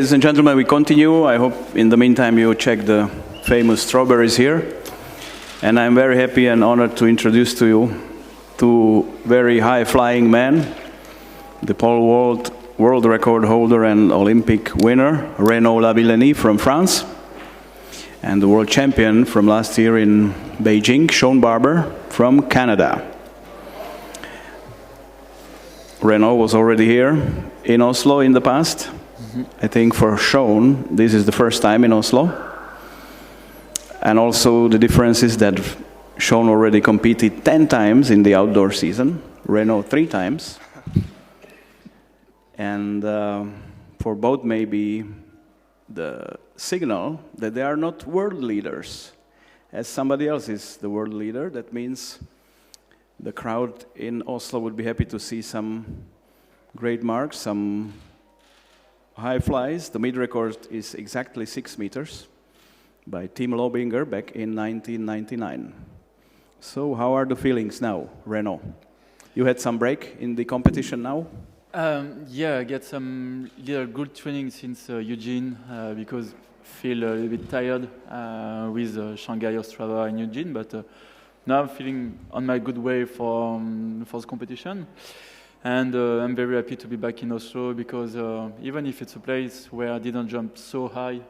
Ladies and gentlemen, we continue. I hope in the meantime you check the famous strawberries here. And I'm very happy and honored to introduce to you two very high-flying men, the pole world record holder and Olympic winner, Renaud Lavillenie from France, and the world champion from last year in Beijing, Shawn Barber from Canada. Renaud was already here in Oslo in the past. I think for Shawn, this is the first time in Oslo. And also the difference is that Shawn already competed 10 times in the outdoor season, Renaud 3 times. And for both maybe the signal that they are not world leaders. As somebody else is the world leader, that means the crowd in Oslo would be happy to see some great marks, some high flies. The mid record is exactly 6 meters by Tim Lobinger back in 1999. So how are the feelings now, Renaud? You had some break in the competition now? Yeah, I get some little good training since Eugene because I feel a little bit tired with Shanghai, Ostrava and Eugene, but now I'm feeling on my good way for the competition. And I'm very happy to be back in Oslo because even if it's a place where I didn't jump so high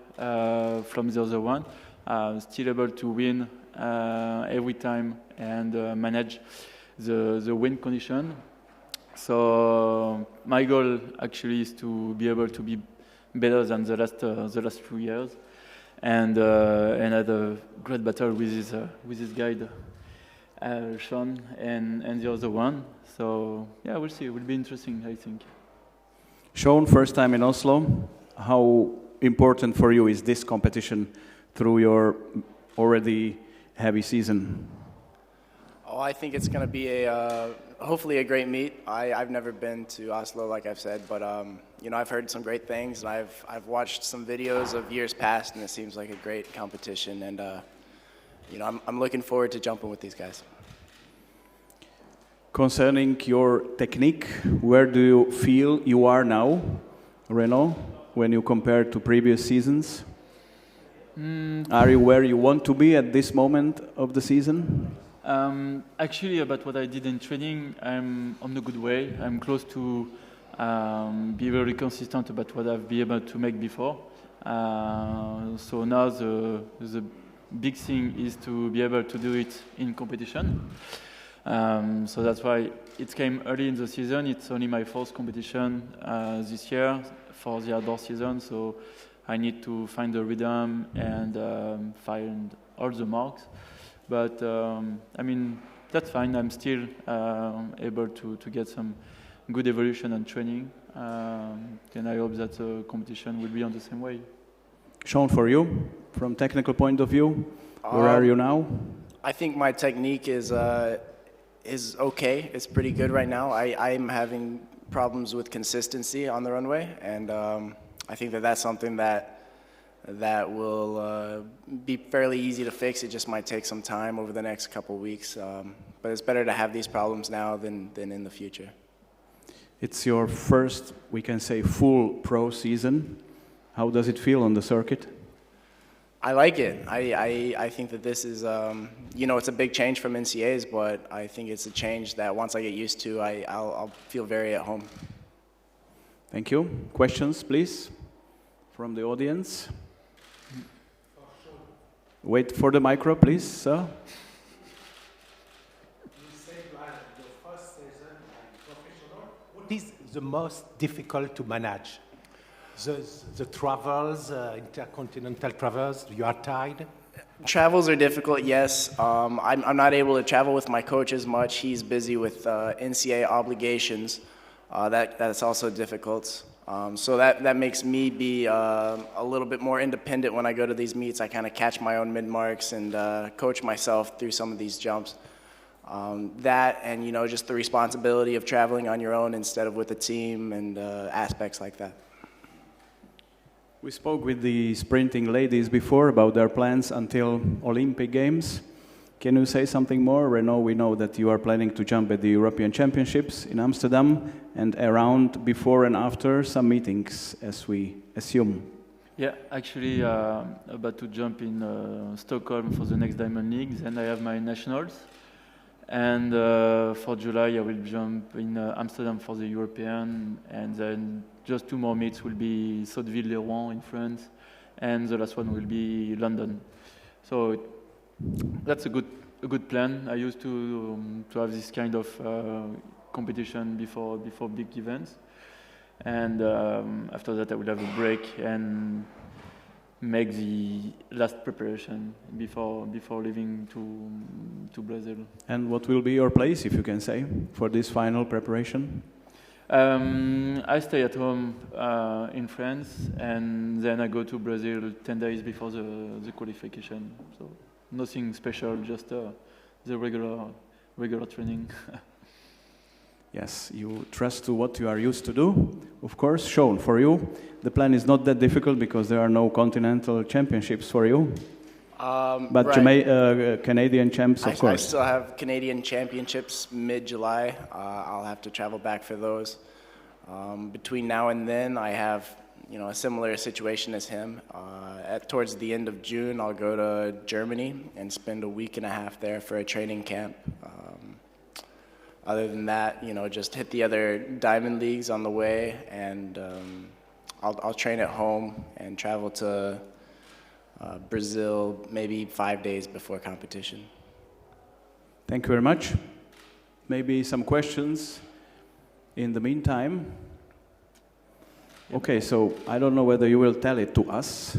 from the other one, I'm still able to win every time and manage the wind condition. So my goal actually is to be able to be better than the last few years, and had a great battle with his guide Shawn and the other one. So yeah, we'll see. It will be interesting, I think. Shawn, first time in Oslo. How important for you is this competition through your already heavy season? Oh, I think it's going to be hopefully a great meet. I've never been to Oslo, like I've said, but you know, I've heard some great things, and I've watched some videos of years past, and it seems like a great competition. And you know, I'm looking forward to jumping with these guys. Concerning your technique, where do you feel you are now, Renaud, when you compare to previous seasons? Are you where you want to be at this moment of the season? Actually, about what I did in training, I'm on a good way. I'm close to be very consistent about what I've been able to make before. So now the big thing is to be able to do it in competition. So that's why it came early in the season. It's only my first competition this year for the outdoor season, so I need to find the rhythm and find all the marks. But I mean, that's fine. I'm still able to get some good evolution and training, and I hope that the competition will be on the same way. Shawn, for you, from technical point of view, where are you now? I think my technique is okay. It's pretty good right now. I'm having problems with consistency on the runway, and I think that's something that will be fairly easy to fix. It just might take some time over the next couple of weeks, but it's better to have these problems now than in the future. It's your first, we can say, full pro season. How does it feel on the circuit? I like it. I think that this is, you know, it's a big change from NCAs, but I think it's a change that once I get used to, I'll feel very at home. Thank you. Questions, please, from the audience? Wait for the micro, please, sir. You said your first season as professional. What is the most difficult to manage? The travels, intercontinental travels, you are tired? Travels are difficult, yes. I'm not able to travel with my coach as much. He's busy with NCAA obligations. That's also difficult. So that makes me be a little bit more independent when I go to these meets. I kind of catch my own mid-marks and coach myself through some of these jumps. That and, you know, just the responsibility of traveling on your own instead of with a team and aspects like that. We spoke with the sprinting ladies before about their plans until Olympic Games. Can you say something more? Renaud, we know that you are planning to jump at the European Championships in Amsterdam and around before and after some meetings, as we assume. Yeah, actually, about to jump in Stockholm for the next Diamond League. Then I have my nationals. And for July, I will jump in Amsterdam for the European. And then just 2 more meets will be Sotteville-les-Rouen in France. And the last one will be London. So that's a good plan. I used to have this kind of competition before big events. And after that, I will have a break and make the last preparation before leaving to Brazil. And what will be your place, if you can say, for this final preparation? I stay at home in France, and then I go to Brazil 10 days before the qualification. So nothing special, just the regular training. Yes, you trust to what you are used to do. Of course, Shawn, for you, the plan is not that difficult because there are no continental championships for you. But right. Canadian champs, of course. I still have Canadian championships mid-July. I'll have to travel back for those. Between now and then, I have a similar situation as him. Towards the end of June, I'll go to Germany and spend a week and a half there for a training camp. Other than that, just hit the other Diamond Leagues on the way, and I'll train at home and travel to Brazil maybe 5 days before competition. Thank you very much. Maybe some questions in the meantime. Okay, so I don't know whether you will tell it to us,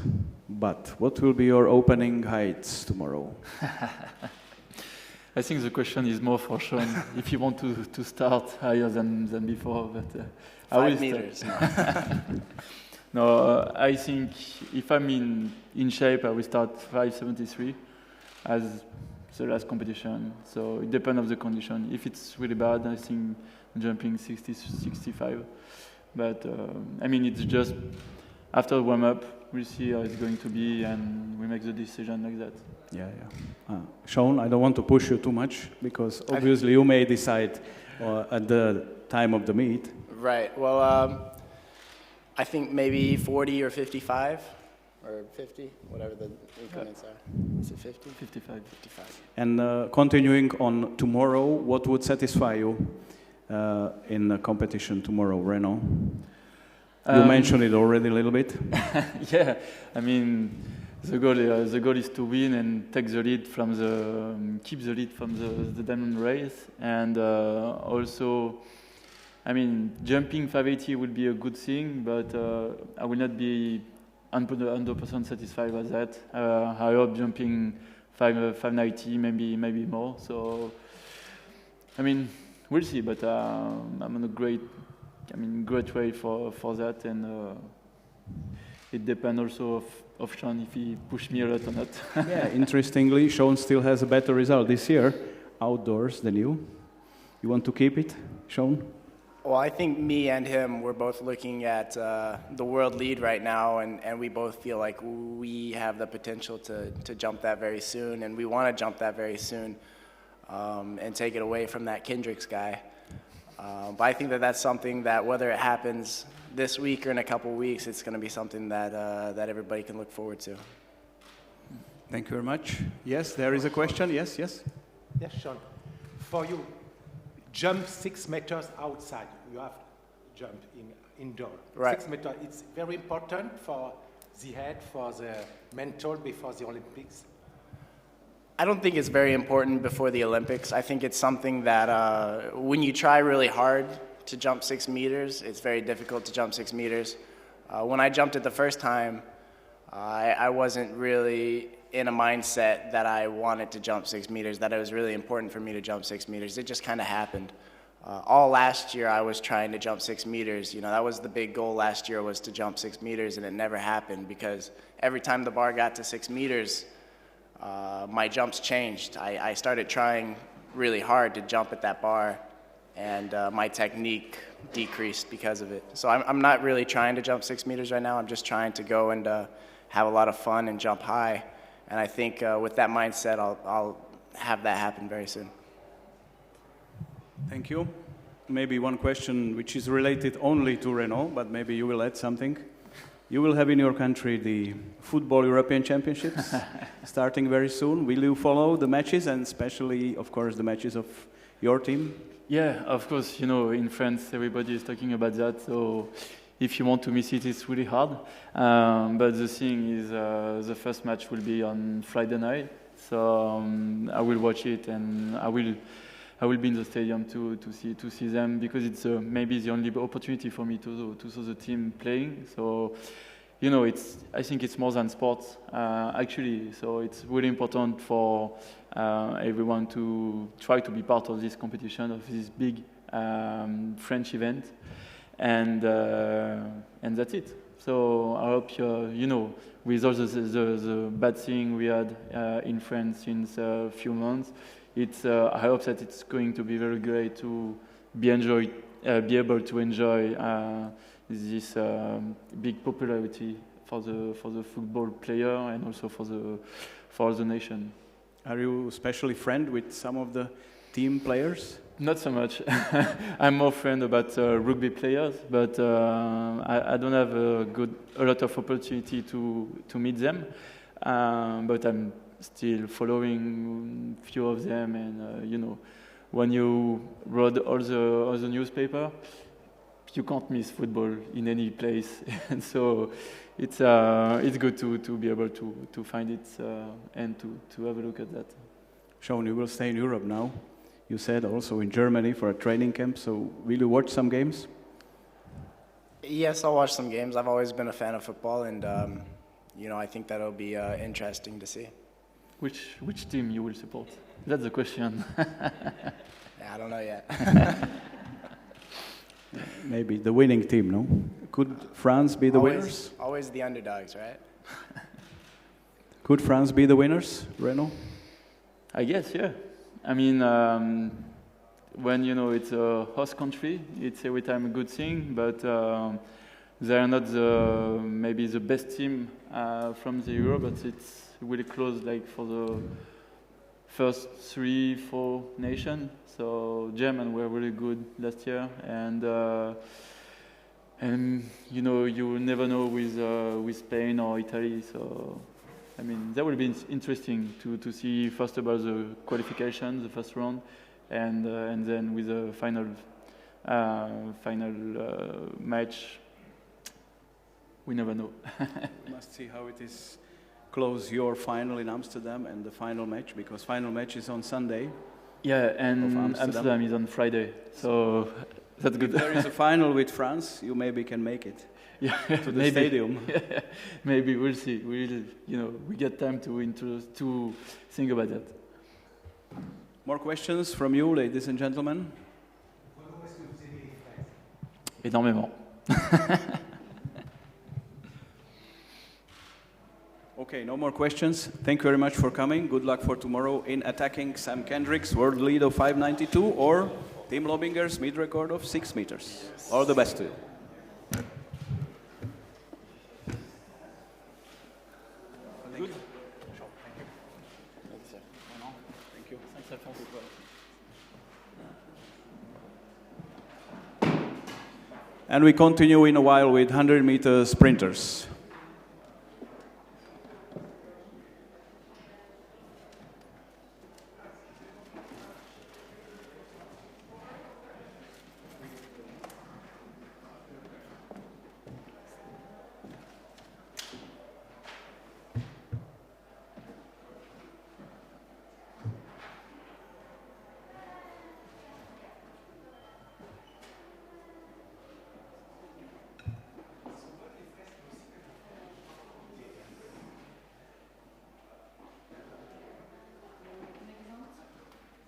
but what will be your opening heights tomorrow? I think the question is more for Shawn, if you want to start higher than before. But 5 meters. No, I think if I'm in shape, I will start 573 as the last competition. So it depends on the condition. If it's really bad, I think jumping 60, 65. But it's just after warm up, we'll see how it's going to be, and we make the decision like that. Yeah. Shawn, I don't want to push you too much because obviously you may decide at the time of the meet. Right. Well, I think maybe 40 or 55 or 50, whatever the increments are. Is it 50? 55. 55. And continuing on tomorrow, what would satisfy you in the competition tomorrow, Renaud? You mentioned it already a little bit. Yeah, the goal is to win and take the lead keep the lead from the diamond race, and also, jumping 580 would be a good thing, but I will not be 100% satisfied with that. I hope jumping 590, maybe more. So, we'll see, but I'm on a great way for that, and it depends also of Shawn if he pushed me a lot or not. Yeah, interestingly, Shawn still has a better result this year outdoors than you. You want to keep it, Shawn? Well, I think me and him, we're both looking at the world lead right now, and we both feel like we have the potential to jump that very soon, and we want to jump that very soon and take it away from that Kendricks guy. But I think that's something that whether it happens this week or in a couple weeks, it's going to be something that everybody can look forward to. Thank you very much. Yes, there is a question. Yes. Yes, Shawn. For you, jump 6 meters outside. You have to jump indoor. Right. 6 meters. It's very important for the head, for the mental before the Olympics. I don't think it's very important before the Olympics. I think it's something that when you try really hard to jump 6 meters, it's very difficult to jump 6 meters. When I jumped it the first time, I wasn't really in a mindset that I wanted to jump 6 meters, that it was really important for me to jump 6 meters. It just kind of happened. All last year I was trying to jump 6 meters. That was the big goal last year, was to jump 6 meters, and it never happened because every time the bar got to 6 meters, my jumps changed. I started trying really hard to jump at that bar, and my technique decreased because of it. So I'm not really trying to jump 6 meters right now. I'm just trying to go and have a lot of fun and jump high. And I think with that mindset, I'll have that happen very soon. Thank you. Maybe one question which is related only to Renaud, but maybe you will add something. You will have in your country the Football European Championships starting very soon. Will you follow the matches, and especially, of course, the matches of your team? Yeah, of course. You know, in France, everybody is talking about that. So if you want to miss it, it's really hard. But the thing is, the first match will be on Friday night. So I will watch it, and I will be in the stadium to see them, because it's maybe the only opportunity for me to see the team playing. So, you know, I think it's more than sports, actually. So it's really important for everyone to try to be part of this competition, of this big French event, and that's it. So I hope you know, with all the bad thing we had in France since a few months, I hope that it's going to be very great to be able to enjoy this big popularity for the football player, and also for the nation. Are you especially friend with some of the team players? Not so much. I'm more friend about rugby players, but I don't have a lot of opportunity to meet them. But I'm still following few of them, and you know, when you read all the newspaper, you can't miss football in any place, and so it's good to be able to find it and to have a look at that. Shawn, you will stay in Europe now. You said also in Germany for a training camp. So will you watch some games? Yes, I'll watch some games. I've always been a fan of football, and you know, I think that'll be interesting to see. Which team you will support? That's the question. Yeah, I don't know yet. Maybe the winning team, no? Could France be the winners? Always the underdogs, right? Could France be the winners, Renaud? I guess, yeah. I mean, when you know it's a host country, it's every time a good thing, but they are not maybe the best team from the Euro, but it's really close, like for the first 3-4 nations. So Germans were really good last year, and you know, you never know with Spain or Italy. So I mean, that will be interesting to see first of all the qualification, the first round, and then with the final match. We never know. We must see how it is. Close your final in Amsterdam and the final match, because final match is on Sunday. Yeah, and Amsterdam is on Friday, so that's good. If there is a final with France, you maybe can make it. Yeah, to the stadium. Yeah, maybe we'll see. We get time to think about that. More questions from you, ladies and gentlemen? Énormément. Okay, no more questions. Thank you very much for coming. Good luck for tomorrow in attacking Sam Kendrick's world lead of 592 or Tim Lobinger's mid record of 6 meters. All the best to you. Thank you. Thank you. And we continue in a while with 100-meter sprinters.